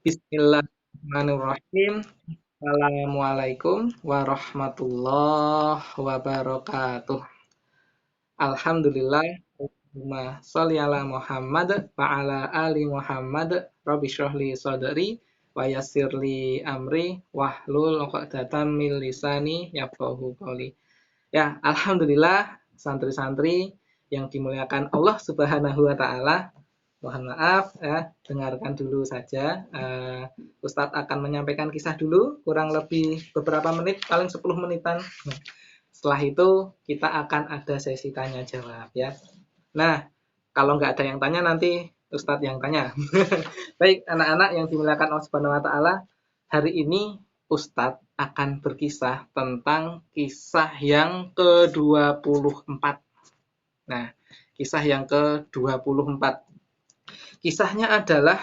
Bismillahirrahmanirrahim. Assalamualaikum warahmatullahi wabarakatuh. Alhamdulillah. Allahumma sholli ala Muhammad wa ala ali Muhammad. Rabbi shrahli sadri wa yassirli amri wahlul 'uqdatam min lisani yafqahu qawli. Ya, alhamdulillah santri-santri yang dimuliakan Allah Subhanahu wa taala. Mohon maaf ya, dengarkan dulu saja. Ustadz akan menyampaikan kisah dulu, kurang lebih beberapa menit, paling 10 menitan. Setelah itu kita akan ada sesi tanya jawab ya. Nah, kalau nggak ada yang tanya nanti Ustadz yang tanya. Baik, anak-anak yang dimuliakan Allah Subhanahu wa taala, hari ini Ustadz akan berkisah tentang kisah yang ke-24. Nah, kisah yang ke-24. Kisahnya adalah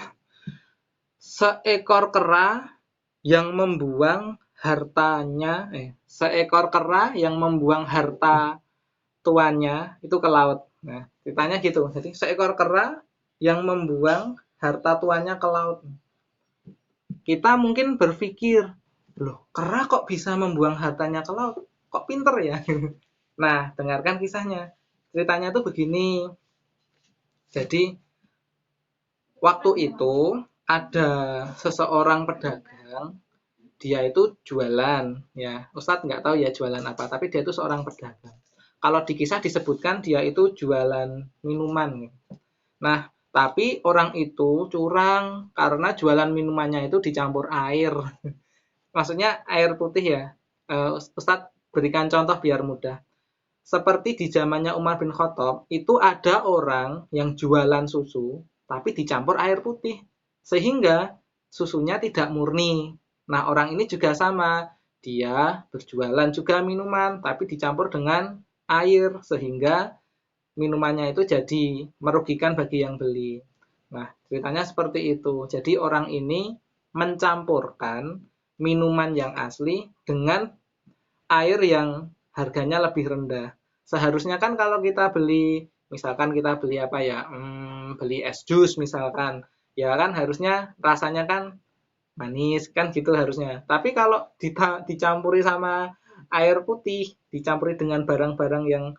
seekor kera yang membuang harta tuannya itu ke laut. Nah, ceritanya gitu. Jadi seekor kera yang membuang harta tuannya ke laut. Kita mungkin berpikir, loh, kera kok bisa membuang hartanya ke laut? Kok pinter ya? Nah, dengarkan kisahnya. Ceritanya tuh begini. Jadi waktu itu ada seseorang pedagang, dia itu jualan ya. Ustadz nggak tahu ya jualan apa, tapi dia itu seorang pedagang. Kalau di kisah disebutkan dia itu jualan minuman. Nah, tapi orang itu curang karena jualan minumannya itu dicampur air. Maksudnya air putih ya. Ustadz berikan contoh biar mudah. Seperti di zamannya Umar bin Khattab, itu ada orang yang jualan susu, tapi dicampur air putih. Sehingga susunya tidak murni. Nah, orang ini juga sama. Dia berjualan juga minuman, tapi dicampur dengan air. Sehingga minumannya itu jadi merugikan bagi yang beli. Nah, ceritanya seperti itu. Jadi orang ini mencampurkan minuman yang asli dengan air yang harganya lebih rendah. Seharusnya kan kalau kita beli, misalkan kita beli apa ya, beli es jus misalkan, ya kan harusnya rasanya kan manis kan gitu harusnya. Tapi kalau dicampuri sama air putih, dicampuri dengan barang-barang yang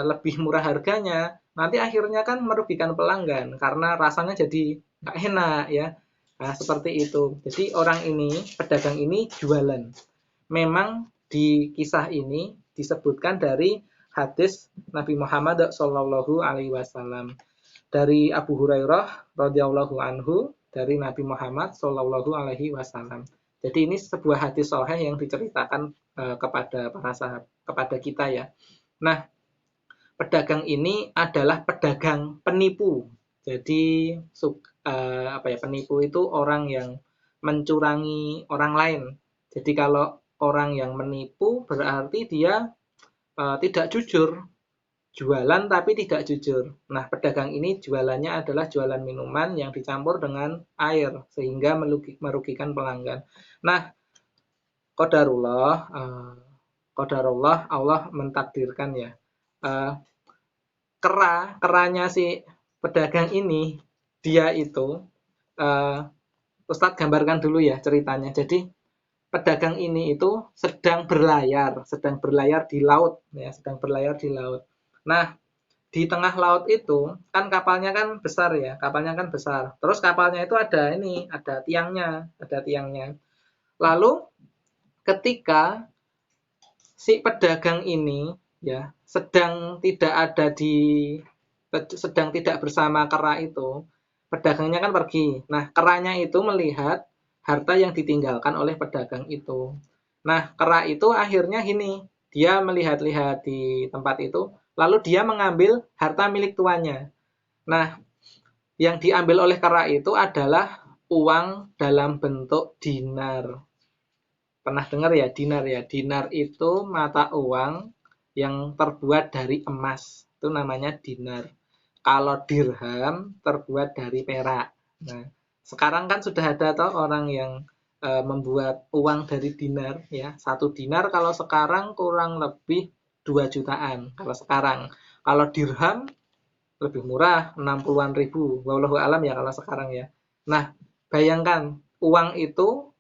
lebih murah harganya, nanti akhirnya kan merugikan pelanggan karena rasanya jadi nggak enak ya. Nah, seperti itu. Jadi orang ini, pedagang ini jualan. Memang di kisah ini disebutkan dari hadis Nabi Muhammad Shallallahu Alaihi Wasallam dari Abu Hurairah radhiyallahu anhu dari Nabi Muhammad Shallallahu Alaihi Wasallam. Jadi ini sebuah hadis sahih yang diceritakan kepada para sahabat, kepada kita ya. Nah, pedagang ini adalah pedagang penipu. Jadi penipu itu orang yang mencurangi orang lain. Jadi kalau orang yang menipu berarti dia tidak jujur, jualan tapi tidak jujur. Nah, pedagang ini jualannya adalah jualan minuman yang dicampur dengan air sehingga merugikan pelanggan. Nah, qadarullah Allah mentakdirkan ya. Keranya si pedagang ini dia itu Ustadz gambarkan dulu ya ceritanya. Jadi pedagang ini itu sedang berlayar di laut ya, sedang berlayar di laut. Nah, di tengah laut itu kan kapalnya kan besar ya, kapalnya kan besar. Terus kapalnya itu ada tiangnya. Lalu ketika si pedagang ini ya sedang tidak bersama kera itu, pedagangnya kan pergi. Nah, keranya itu melihat harta yang ditinggalkan oleh pedagang itu. Nah, kera itu akhirnya dia melihat-lihat di tempat itu, lalu dia mengambil harta milik tuannya. Nah, yang diambil oleh kera itu adalah uang dalam bentuk dinar. Pernah dengar ya dinar ya? Dinar itu mata uang yang terbuat dari emas. Itu namanya dinar. Kalau dirham terbuat dari perak. Nah, sekarang kan sudah ada orang yang membuat uang dari dinar ya. Satu dinar kalau sekarang kurang lebih 2 jutaan kalau sekarang. Kalau dirham lebih murah 60-an ribu. Wallahu alam ya kalau sekarang ya. Nah, bayangkan uang itu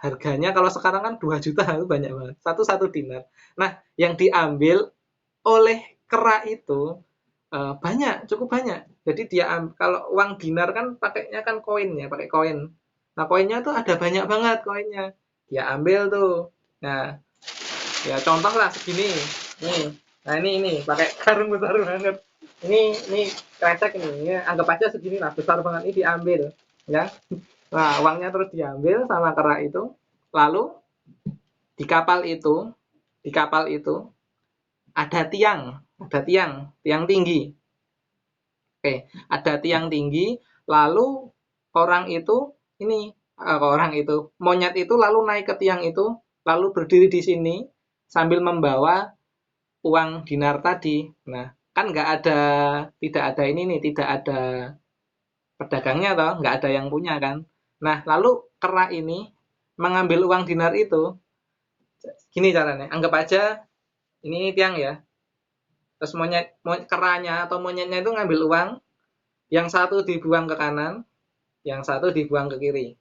harganya kalau sekarang kan 2 juta itu banyak banget. Satu dinar. Nah, yang diambil oleh kera itu banyak, cukup banyak. Jadi dia kalau uang dinar kan pakainya kan koin ya, pakai koin. Nah, koinnya tuh ada banyak banget koinnya. Dia ambil tuh. Nah, ya contoh lah segini. Nih. Nah, ini pakai karung besar banget. Ini krecek ini. Ini anggap aja segini lah, besar banget ini diambil, ya. Nah, uangnya terus diambil sama kera itu. Lalu di kapal itu, di kapal itu ada tiang tinggi. Oke, ada tiang tinggi, lalu orang itu ini orang itu monyet itu lalu naik ke tiang itu, lalu berdiri di sini sambil membawa uang dinar tadi. Nah, kan tidak ada ini nih, tidak ada pedagangnya toh, nggak ada yang punya kan. Nah, lalu kera ini mengambil uang dinar itu, gini caranya, anggap aja ini tiang ya, terus keranya atau monyetnya itu ngambil uang, yang satu dibuang ke kanan, yang satu dibuang ke kiri.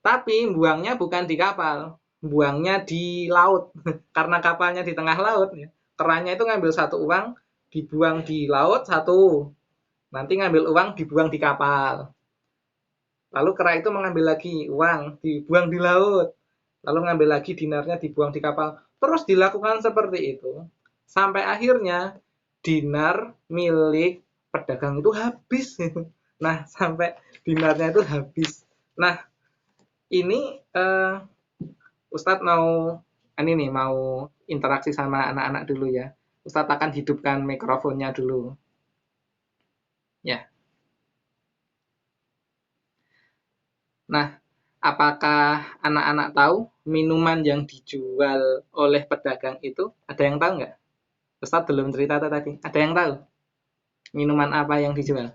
Tapi buangnya bukan di kapal, buangnya di laut. Karena kapalnya di tengah laut, ya. Keranya itu ngambil satu uang, dibuang di laut satu. Nanti ngambil uang, dibuang di kapal. Lalu kera itu mengambil lagi uang, dibuang di laut. Lalu ngambil lagi dinarnya, dibuang di kapal. Terus dilakukan seperti itu. Sampai akhirnya dinar milik pedagang itu habis. Nah, sampai dinarnya itu habis. Nah, ini Ustadz mau ini nih mau interaksi sama anak-anak dulu ya. Ustadz akan hidupkan mikrofonnya dulu. Ya. Nah, apakah anak-anak tahu minuman yang dijual oleh pedagang itu? Ada yang tahu nggak? Ustadz belum cerita tadi. Ada yang tahu? Minuman apa yang dijual?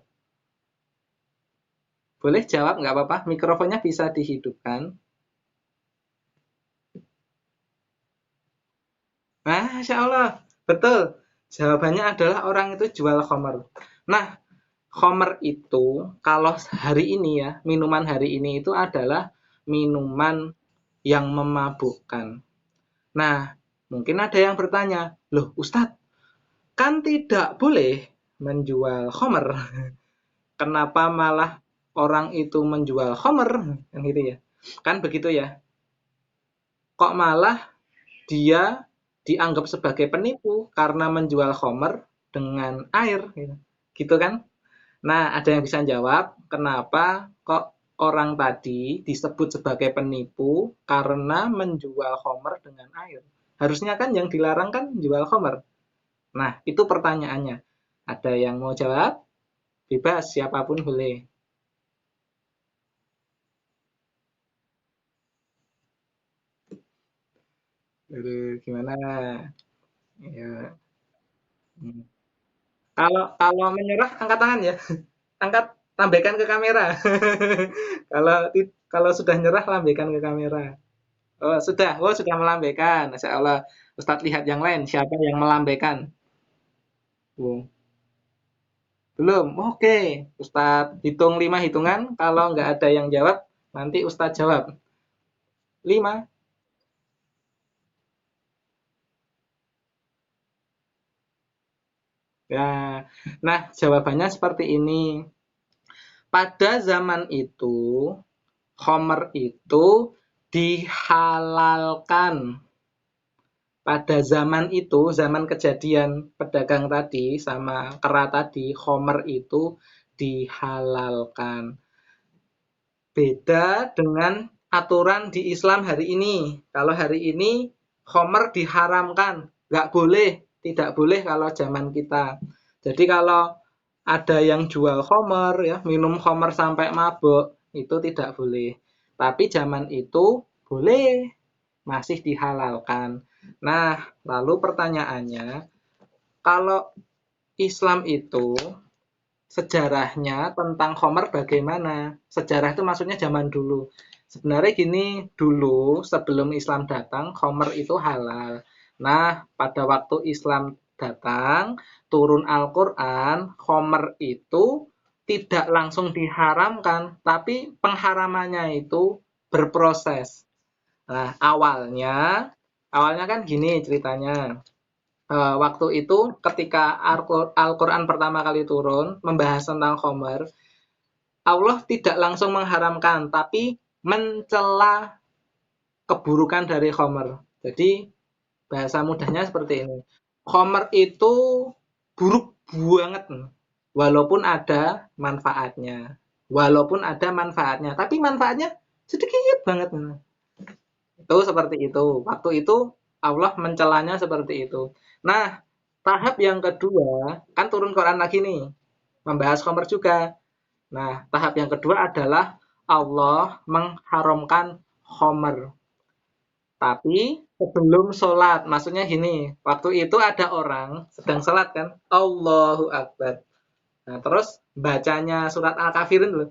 Boleh jawab, nggak apa-apa. Mikrofonnya bisa dihidupkan. Nah, Masya Allah. Betul. Jawabannya adalah orang itu jual khamar. Nah, khamar itu kalau hari ini ya, minuman hari ini itu adalah minuman yang memabukkan. Nah, mungkin ada yang bertanya, loh Ustadz, kan tidak boleh menjual khamar. Kenapa malah orang itu menjual khamar? Kan gitu ya. Kan begitu ya. Kok malah dia dianggap sebagai penipu karena menjual khamar dengan air gitu. Gitu kan? Nah, ada yang bisa jawab kenapa kok orang tadi disebut sebagai penipu karena menjual khamar dengan air. Harusnya kan yang dilarang kan jual khamar. Nah, itu pertanyaannya. Ada yang mau jawab? Bebas, siapapun boleh. Aduh, gimana? Ya. Hmm. Kalau menyerah angkat tangan ya. Angkat, lambaikan ke kamera. Kalau kalau sudah nyerah lambaikan ke kamera. Oh sudah melambaikan. Masya Allah. Ustadz lihat yang lain. Siapa yang melambaikan? Oh, belum. Oke. Ustadz hitung 5 hitungan. Kalau nggak ada yang jawab, nanti Ustadz jawab. 5. Ya. Nah, jawabannya seperti ini. Pada zaman itu, Homer itu dihalalkan. Pada zaman itu, zaman kejadian pedagang tadi sama kera tadi, Homer itu dihalalkan. Beda dengan aturan di Islam hari ini. Kalau hari ini, Homer diharamkan. Nggak boleh, tidak boleh kalau zaman kita. Jadi kalau ada yang jual Homer, ya, minum Homer sampai mabuk, itu tidak boleh. Tapi zaman itu boleh, masih dihalalkan. Nah, lalu pertanyaannya, kalau Islam itu sejarahnya tentang Homer bagaimana? Sejarah itu maksudnya zaman dulu. Sebenarnya gini, dulu sebelum Islam datang, Homer itu halal. Nah, pada waktu Islam datang, turun Al-Quran, Homer itu tidak langsung diharamkan, tapi pengharamannya itu berproses. Nah, awalnya kan gini ceritanya. Waktu itu ketika Al-Quran pertama kali turun membahas tentang khamr, Allah tidak langsung mengharamkan, tapi mencela keburukan dari khamr. Jadi bahasa mudahnya seperti ini. Khamr itu buruk banget, walaupun ada manfaatnya. Walaupun ada manfaatnya, tapi manfaatnya sedikit banget. Itu seperti itu. Waktu itu Allah mencelanya seperti itu. Nah, tahap yang kedua, kan turun Quran lagi nih, membahas khamr juga. Nah, tahap yang kedua adalah Allah mengharamkan khamr. Tapi sebelum sholat, maksudnya gini, waktu itu ada orang sedang sholat kan, Allahu Akbar. Nah, terus bacanya surat Al-Kafirun dulu.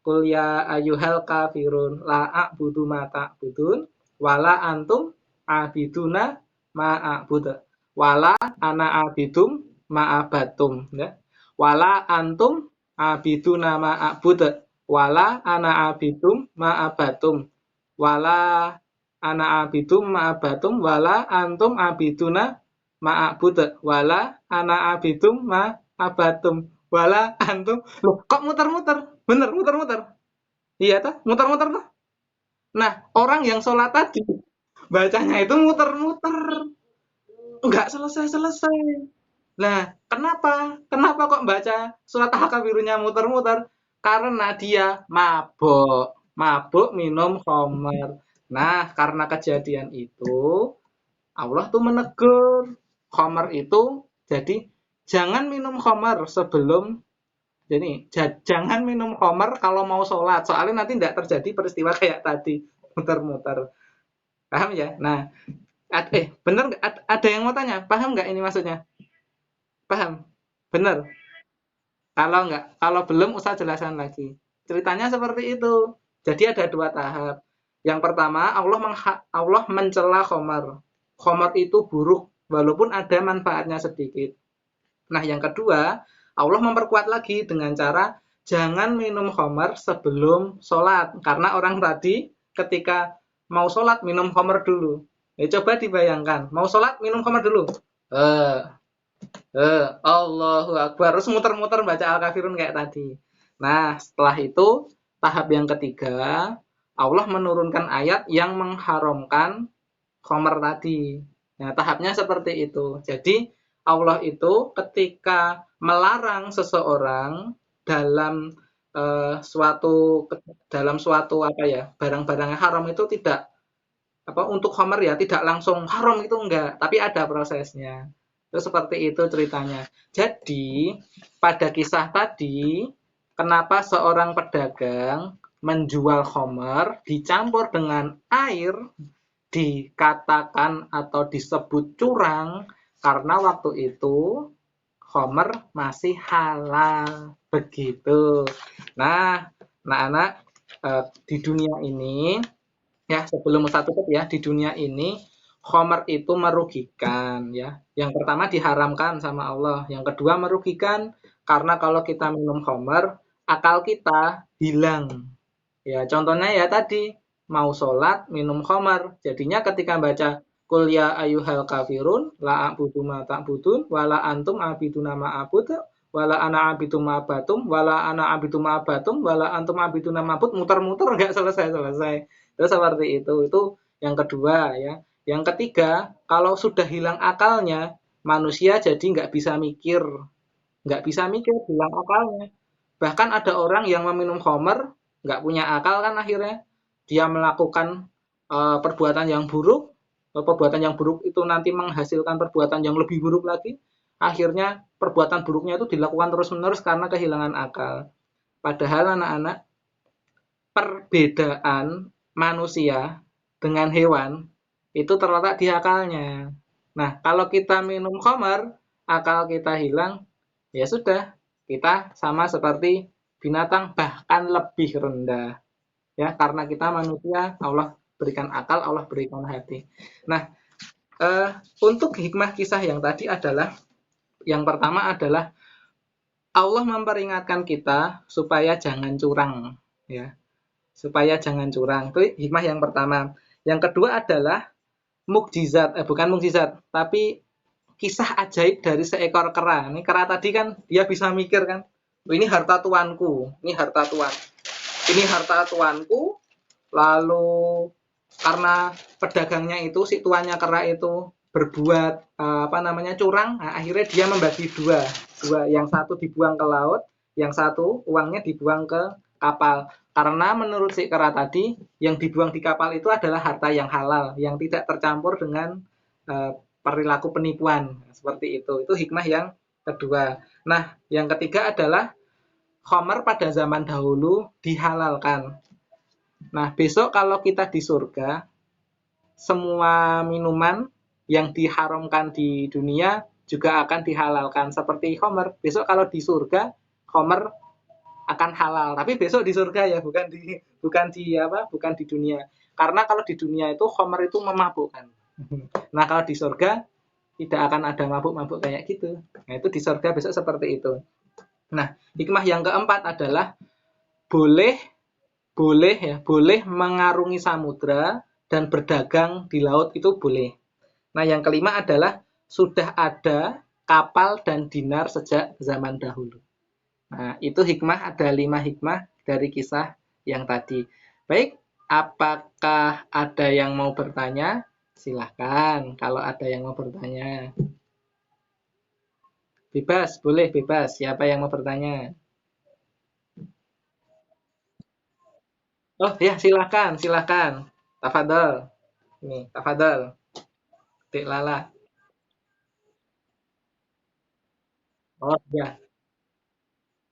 Qul ya ayyuhal kafirun la a'budu ma ta'budun wala antum abiduna ma a'budu wala ana abidum ma abatum ya. Wala antum abiduna ma a'budu wala ana abidum ma abatum wala ana abidum ma abatum wala antum abiduna ma a'budu wala ana abidum ma abatum wala antum. Loh, kok muter-muter? Bener, muter-muter. Iya toh, muter-muter toh. Nah, orang yang sholat tadi bacanya itu muter-muter, nggak selesai-selesai. Nah, kenapa? Kenapa kok baca surat Al-Kafirunnya muter-muter? Karena dia mabuk, mabuk minum khamr. Nah, karena kejadian itu, Allah tuh menegur khamr itu, jadi jangan minum khamr sebelum. Jadi jangan minum khamr kalau mau sholat, soalnya nanti tidak terjadi peristiwa kayak tadi muter-muter. Paham ya? Nah, bener nggak? Ada yang mau tanya? Paham nggak ini maksudnya? Paham? Bener? Kalau nggak, kalau belum usah jelaskan lagi. Ceritanya seperti itu. Jadi ada dua tahap. Yang pertama, Allah mencela khamr. Khamr itu buruk, walaupun ada manfaatnya sedikit. Nah, yang kedua, Allah memperkuat lagi dengan cara jangan minum khamr sebelum sholat. Karena orang tadi ketika mau sholat minum khamr dulu. Ya, coba dibayangkan, mau sholat minum khamr dulu. Allahu Akbar. Terus muter-muter baca Al-Kafirun kayak tadi. Nah, setelah itu, tahap yang ketiga, Allah menurunkan ayat yang mengharamkan khamr tadi. Nah, tahapnya seperti itu. Jadi, Allah itu ketika melarang seseorang dalam suatu apa ya, barang-barang yang haram itu tidak apa untuk khamr ya, tidak langsung haram itu enggak, tapi ada prosesnya. Itu seperti itu ceritanya. Jadi, pada kisah tadi, kenapa seorang pedagang menjual khamr dicampur dengan air dikatakan atau disebut curang karena waktu itu khamr masih halal begitu. Nah, anak-anak di dunia ini ya sebelum Ustaz tutup ya, di dunia ini khamr itu merugikan ya. Yang pertama diharamkan sama Allah, yang kedua merugikan karena kalau kita minum khamr akal kita hilang. Ya, contohnya ya tadi mau sholat minum khamr. Jadinya ketika baca Qul ya ayyuhal kafirun la a'budu ma ta'budun wala antum abiduna ma a'budu wala ana abidu ma abatum wala ana abidu ma abatum wala antum abiduna ma abud, muter-muter enggak selesai-selesai. Terus seperti itu. Itu yang kedua ya. Yang ketiga, kalau sudah hilang akalnya, manusia jadi nggak bisa mikir. Nggak bisa mikir, hilang akalnya. Bahkan ada orang yang meminum khamr, nggak punya akal kan akhirnya. Dia melakukan perbuatan yang buruk, perbuatan yang buruk itu nanti menghasilkan perbuatan yang lebih buruk lagi. Akhirnya perbuatan buruknya itu dilakukan terus-menerus karena kehilangan akal. Padahal anak-anak, perbedaan manusia dengan hewan itu terletak di akalnya. Nah, kalau kita minum khamr, akal kita hilang, ya sudah, kita sama seperti binatang bahkan lebih rendah. Ya, karena kita manusia, Allah berikan akal, Allah berikan hati. Nah, untuk hikmah kisah yang tadi adalah yang pertama adalah Allah memperingatkan kita supaya jangan curang, ya, supaya jangan curang. Itu hikmah yang pertama. Yang kedua adalah mukjizat, bukan mukjizat, tapi kisah ajaib dari seekor kera. Ini kera tadi kan dia bisa mikir kan, "Oh, ini harta tuanku, ini harta tuan, ini harta tuanku." Lalu karena pedagangnya itu, si tuannya kera itu berbuat apa namanya curang, nah, akhirnya dia membagi dua, yang satu dibuang ke laut, yang satu uangnya dibuang ke kapal. Karena menurut si kera tadi, yang dibuang di kapal itu adalah harta yang halal, yang tidak tercampur dengan perilaku penipuan. Seperti itu. Itu hikmah yang kedua. Nah, yang ketiga adalah khamar pada zaman dahulu dihalalkan. Nah, besok kalau kita di surga, semua minuman yang diharamkan di dunia juga akan dihalalkan seperti khamar. Besok kalau di surga, khamar akan halal. Tapi besok di surga ya, bukan di dunia. Karena kalau di dunia itu khamar itu memabukkan. Nah, kalau di surga tidak akan ada mabuk-mabuk kayak gitu. Nah, itu di surga besok seperti itu. Nah, hikmah yang keempat adalah boleh boleh mengarungi samudra dan berdagang di laut itu boleh. Nah, yang kelima adalah sudah ada kapal dan dinar sejak zaman dahulu. Nah, itu hikmah, ada 5 hikmah dari kisah yang tadi. Baik, apakah ada yang mau bertanya? Silahkan kalau ada yang mau bertanya. Bebas, boleh bebas. Siapa yang mau bertanya? Oh ya, silahkan, silahkan. Tafadhol. Ini, tafadhol. Dek Lala. Oh ya,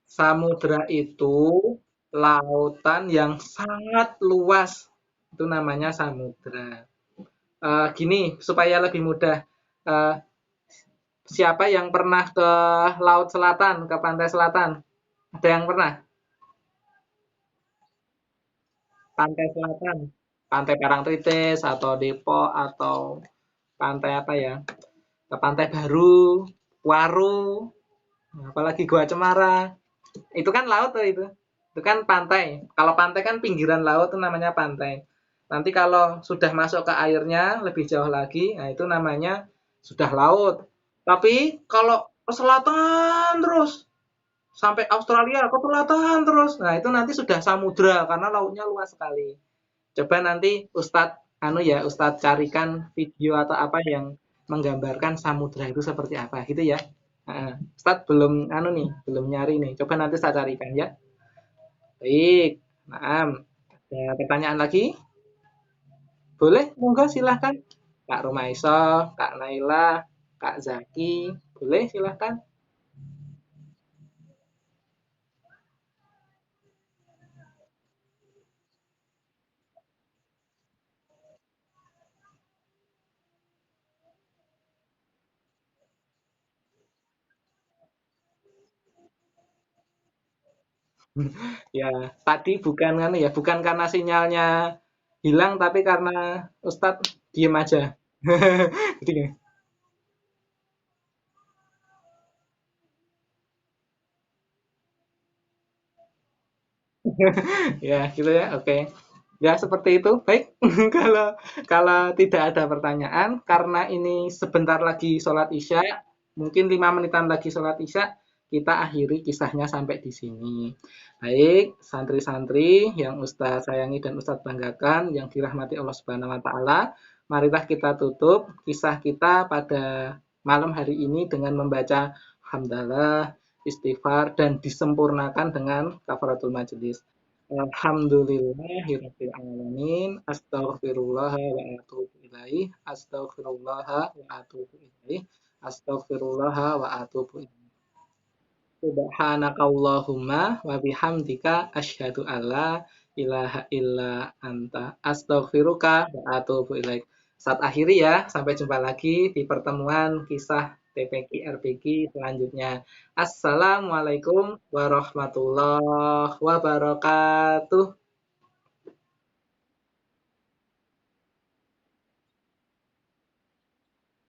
samudra itu lautan yang sangat luas. Itu namanya samudra. Gini, supaya lebih mudah. Eh, Siapa yang pernah ke Laut Selatan, ke Pantai Selatan? Ada yang pernah? Pantai Selatan. Pantai Parangtritis atau Depok atau pantai apa ya? Ke Pantai Baru, Waru, apalagi Gua Cemara. Itu kan laut tuh itu. Itu kan pantai. Kalau pantai kan pinggiran laut itu namanya pantai. Nanti kalau sudah masuk ke airnya lebih jauh lagi, nah itu namanya sudah laut. Tapi kalau ke selatan terus sampai Australia ke selatan terus, nah itu nanti sudah samudra karena lautnya luas sekali. Coba nanti Ustadz anu ya, Ustadz carikan video atau apa yang menggambarkan samudra itu seperti apa gitu ya. Ustadz belum anu nih, belum nyari nih. Coba nanti saya carikan ya. Baik. Nah, ada pertanyaan lagi? Boleh, monggo silahkan. Kak Rumaiso, Kak Naila, Kak Zaki, boleh silahkan. Ya, tadi bukan kan ya, bukan karena sinyalnya hilang, tapi karena Ustadz diem aja. Jadi, ya gitu ya, oke. Ya seperti itu. Baik, kalau kalau tidak ada pertanyaan, karena ini sebentar lagi sholat isya, mungkin 5 menitan lagi sholat isya, kita akhiri kisahnya sampai di sini. Baik, santri-santri yang Ustadz sayangi dan Ustadz banggakan, yang dirahmati Allah Subhanahu Wa Taala, marilah kita tutup kisah kita pada malam hari ini dengan membaca hamdalah, istighfar, dan disempurnakan dengan kafaratul majelis. Alhamdulillahirabbil alamin. Astaghfirullah wa atubu ilaih. Astaghfirullah wa atubu ilaih. Astaghfirullah wa atubu ilaih. Subhanakallahumma wa bihamdika asyhadu alla ilaha illa anta astaghfiruka wa atubu ilaik. Saat akhiri ya, sampai jumpa lagi di pertemuan kisah TPQ RPQ selanjutnya. Assalamualaikum warahmatullahi wabarakatuh.